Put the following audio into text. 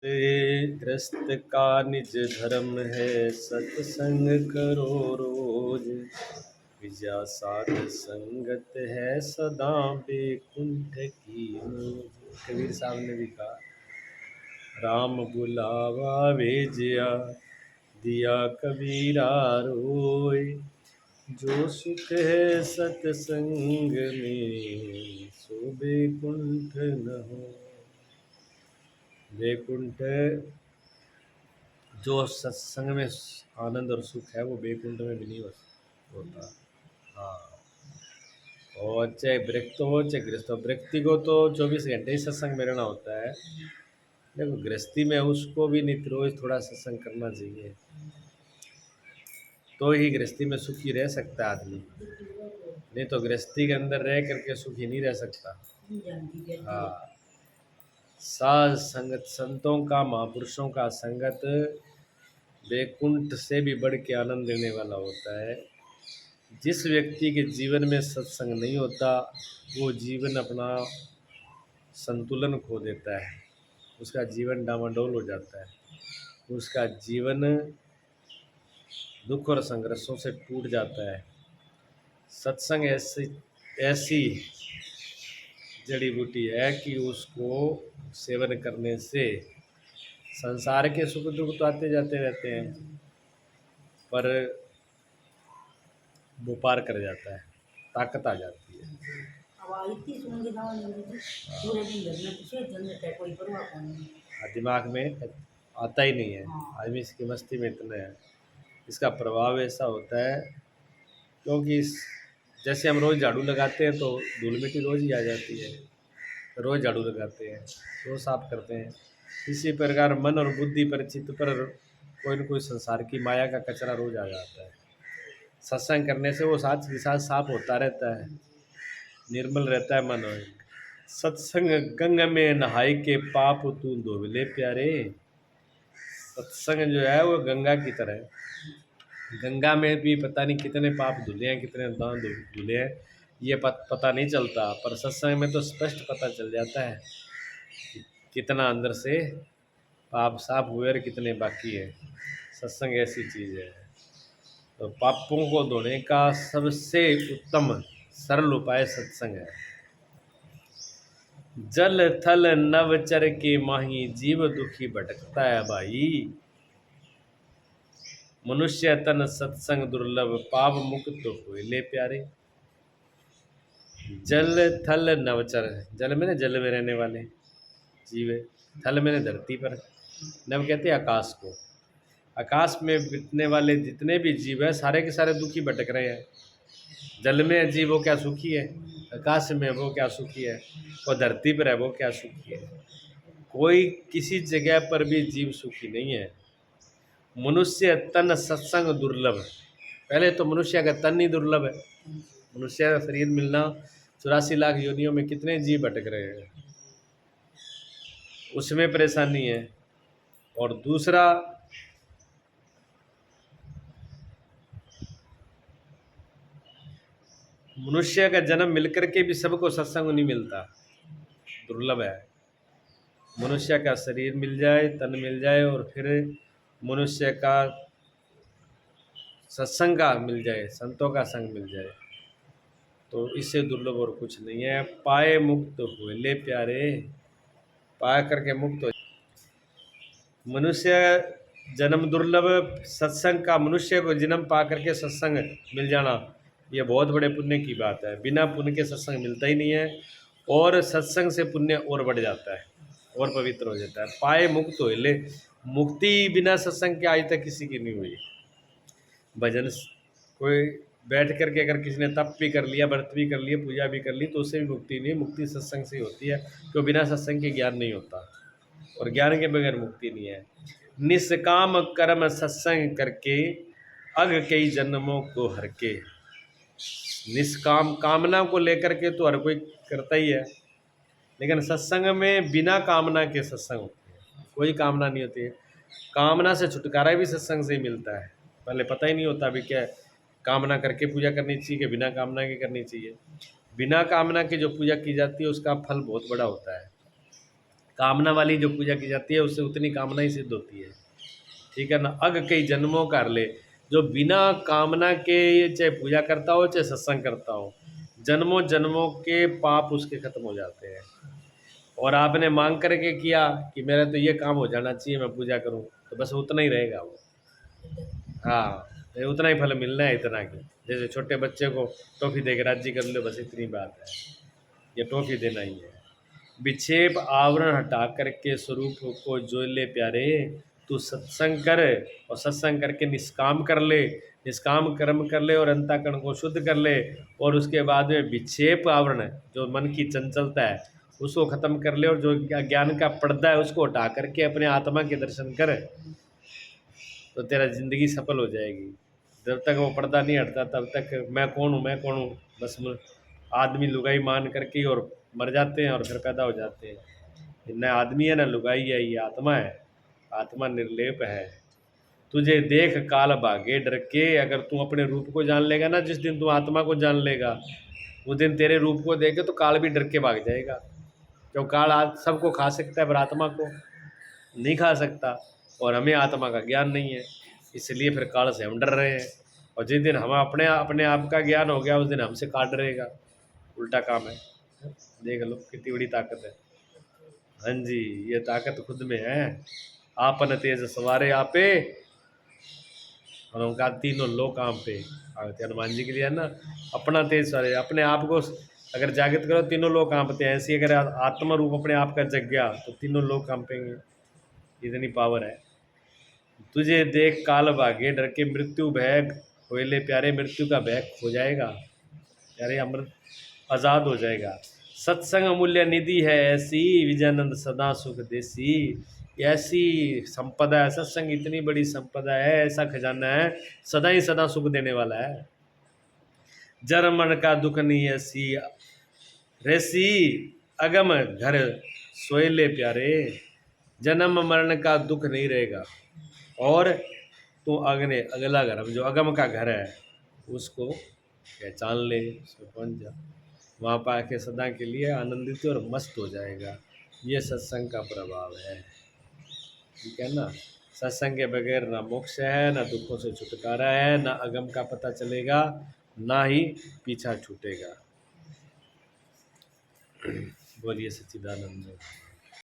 ग्रस्त का निज धर्म है, सत्संग करो रोज। विजया साध संगत है, सदा बेकुंठ की मौज। कबीर साहब ने भी कहा, राम बुलावा भेजिया, दिया कबीरा रोय। जो सुख है सत्संग में, सो बेकुंठ न हो। बेकुंठ जो सत्संग में आनंद और सुख है, वो बेकुंठ में भी नहीं होता। हाँ, और चाहे व्यक्ति हो चाहे गृहस्थ हो, व्यक्ति को तो 24 घंटे ही सत्संग में रहना होता है। देखो गृहस्थी में उसको भी नित्य रोज थोड़ा सत्संग करना चाहिए, तो ही गृहस्थी में सुखी रह सकता है आदमी। नहीं तो गृहस्थी के अंदर रह करके सुखी नहीं रह सकता। हाँ, साध संगत, संतों का, महापुरुषों का संगत वैकुंठ से भी बढ़ के आनंद देने वाला होता है। जिस व्यक्ति के जीवन में सत्संग नहीं होता, वो जीवन अपना संतुलन खो देता है, उसका जीवन डामाडोल हो जाता है, उसका जीवन दुख और संघर्षों से टूट जाता है। सत्संग ऐसी ऐसी जड़ी बूटी है कि उसको सेवन करने से संसार के सुख दुख तो आते जाते रहते हैं, पर वो पार कर जाता है, ताकत आ जाती है। दिमाग में आता ही नहीं है, आदमी इसकी मस्ती में इतना है। इसका प्रभाव ऐसा होता है, क्योंकि जैसे हम रोज़ झाड़ू लगाते हैं तो धूल मिट्टी रोज़ ही आ जाती है, रोज़ झाड़ू लगाते हैं, रोज़ साफ करते हैं। इसी प्रकार मन और बुद्धि पर, चित्त पर कोई न कोई संसार की माया का कचरा रोज़ आ जाता है। सत्संग करने से वो साथ के साथ साफ होता रहता है, निर्मल रहता है मन। सत्संग गंगा में नहाई के, पाप तू धोले प्यारे। सत्संग जो है वो गंगा की तरह है। गंगा में भी पता नहीं कितने पाप धुले हैं, कितने दान धुले हैं, ये पता नहीं चलता, पर सत्संग में तो स्पष्ट पता चल जाता है कि कितना अंदर से पाप साफ हुए और कितने बाकी है। सत्संग ऐसी चीज़ है। तो पापों को धोने का सबसे उत्तम सरल उपाय सत्संग है। जल थल नवचर के माही, जीव दुखी भटकता है भाई। मनुष्य तन सत्संग दुर्लभ, पाप मुक्त हुए ले प्यारे। जल थल नवचर, जल में ना जल में रहने वाले जीव, थल में ना धरती पर, नव कहते हैं आकाश को। आकाश में बितने वाले जितने भी जीव है, सारे के सारे दुखी भटक रहे हैं। जल में जीव वो क्या सुखी है, आकाश में वो क्या सुखी है, और धरती पर है वो क्या सुखी है। कोई किसी जगह पर भी जीव सुखी नहीं है। मनुष्य तन सत्संग दुर्लभ, पहले तो मनुष्य का तन ही दुर्लभ है। मनुष्य का शरीर मिलना 84 लाख योनियों में कितने जीव भटक रहे हैं, उसमें परेशानी है। और दूसरा, मनुष्य का जन्म मिलकर के भी सबको सत्संग नहीं मिलता, दुर्लभ है। मनुष्य का शरीर मिल जाए, तन मिल जाए, और फिर मनुष्य का सत्संग का मिल जाए, संतों का संग मिल जाए, तो इससे दुर्लभ और कुछ नहीं है। पाए मुक्त हुए ले प्यारे, पा करके मुक्त हो। मनुष्य जन्म दुर्लभ, सत्संग का, मनुष्य को जन्म पा करके सत्संग मिल जाना, ये बहुत बड़े पुण्य की बात है। बिना पुण्य के सत्संग मिलता ही नहीं है, और सत्संग से पुण्य और बढ़ जाता है और पवित्र हो जाता है। पाए मुक्त हो ले, मुक्ति बिना सत्संग के आज तक किसी की नहीं हुई। भजन कोई बैठ करके अगर किसी ने तप भी कर लिया, व्रत भी कर लिया, पूजा भी कर ली, तो उससे भी मुक्ति नहीं। मुक्ति सत्संग से होती है, क्यों बिना सत्संग के ज्ञान नहीं होता, और ज्ञान के बगैर मुक्ति नहीं है। निष्काम कर्म सत्संग करके, अग कई जन्मों को हर के। निष्काम, कामना को लेकर के तो हर कोई करता ही है, लेकिन सत्संग में बिना कामना के सत्संग होती है, कोई कामना नहीं होती है। कामना से छुटकारा भी सत्संग से ही मिलता है। पहले पता ही नहीं होता अभी क्या कामना करके पूजा करनी चाहिए कि बिना कामना के करनी चाहिए। बिना कामना के जो पूजा की जाती है उसका फल बहुत बड़ा होता है। कामना वाली जो पूजा की जाती है उससे उतनी कामना ही सिद्ध होती है, ठीक है ना। अग कई जन्मों कर ले, जो बिना कामना के चाहे पूजा करता हो चाहे सत्संग करता हो, जन्मों जन्मों के पाप उसके खत्म हो जाते हैं। और आपने मांग करके किया कि मेरा तो ये काम हो जाना चाहिए मैं पूजा करूं, तो बस उतना ही रहेगा वो। हाँ, ये उतना ही फल मिलना है, इतना की। जैसे छोटे बच्चे को टॉफी दे के राजी कर लो, बस इतनी बात है, ये टॉफी देना ही है। विक्षेप आवरण हटा करके स्वरूप को जो ले प्यारे, तू सत्संग कर और सत्संग करके निष्काम कर ले, निष्काम कर्म कर ले और अंतःकरण को शुद्ध कर ले। और उसके बाद में विक्षेप आवरण जो मन की चंचलता है उसको खत्म कर ले, और जो ज्ञान का पर्दा है उसको हटा करके अपने आत्मा के दर्शन कर, तो तेरा जिंदगी सफल हो जाएगी। जब तक वो पर्दा नहीं हटता तब तक मैं कौन हूँ मैं कौन हूँ, बस आदमी लुगाई मान करके ही और मर जाते हैं और फिर पैदा हो जाते हैं। न आदमी है न लुगाई है, ये आत्मा है, आत्मा निर्लेप है। तुझे देख काल भागे डर के, अगर तू अपने रूप को जान लेगा ना, जिस दिन तू आत्मा को जान लेगा उस दिन तेरे रूप को देख के तो काल भी डर के भाग जाएगा। क्यों, काल आज सबको खा सकता है पर आत्मा को नहीं खा सकता, और हमें आत्मा का ज्ञान नहीं है, इसलिए फिर काल से हम डर रहे हैं। और जिस दिन हमें अपने अपने आप का ज्ञान हो गया उस दिन हमसे काल डरेगा। उल्टा काम है, देख लो कितनी बड़ी ताकत है। हाँ जी, ये ताकत खुद में है। आपन तेज सवारे आपे, और उनका तीनों लोग काम पे। हनुमान जी के लिए है ना, अपना तेज सवारे, अपने आप को अगर जागृत करो तीनों लोग कांपते हैं, ऐसी अगर आत्मा रूप अपने आप का जग गया तो तीनों लोग कांपेंगे, इतनी पावर है। तुझे देख काल भागे डर के, मृत्यु भय होले प्यारे, मृत्यु का भय हो जाएगा प्यारे, अमृत आज़ाद हो जाएगा। सत्संग अमूल्य निधि है ऐसी, विजयानंद सदा सुख देसी। ऐसी संपदा है सत्संग, इतनी बड़ी संपदा है, ऐसा खजाना है, सदा ही सदा सुख देने वाला है। जर मन का दुख नहीं ऐसी रेसी, अगम घर सोएले प्यारे। जन्म मरण का दुख नहीं रहेगा, और तू अगले अगला घर जो अगम का घर है उसको पहचान ले, उसको पहुँच जा, वहाँ पर आके सदा के लिए आनंदित और मस्त हो जाएगा। ये सत्संग का प्रभाव है, ठीक है ना। सत्संग के बगैर ना मोक्ष है, ना दुखों से छुटकारा है, ना अगम का पता चलेगा, ना ही पीछा छूटेगा। बोलिए सच्चिदानंद।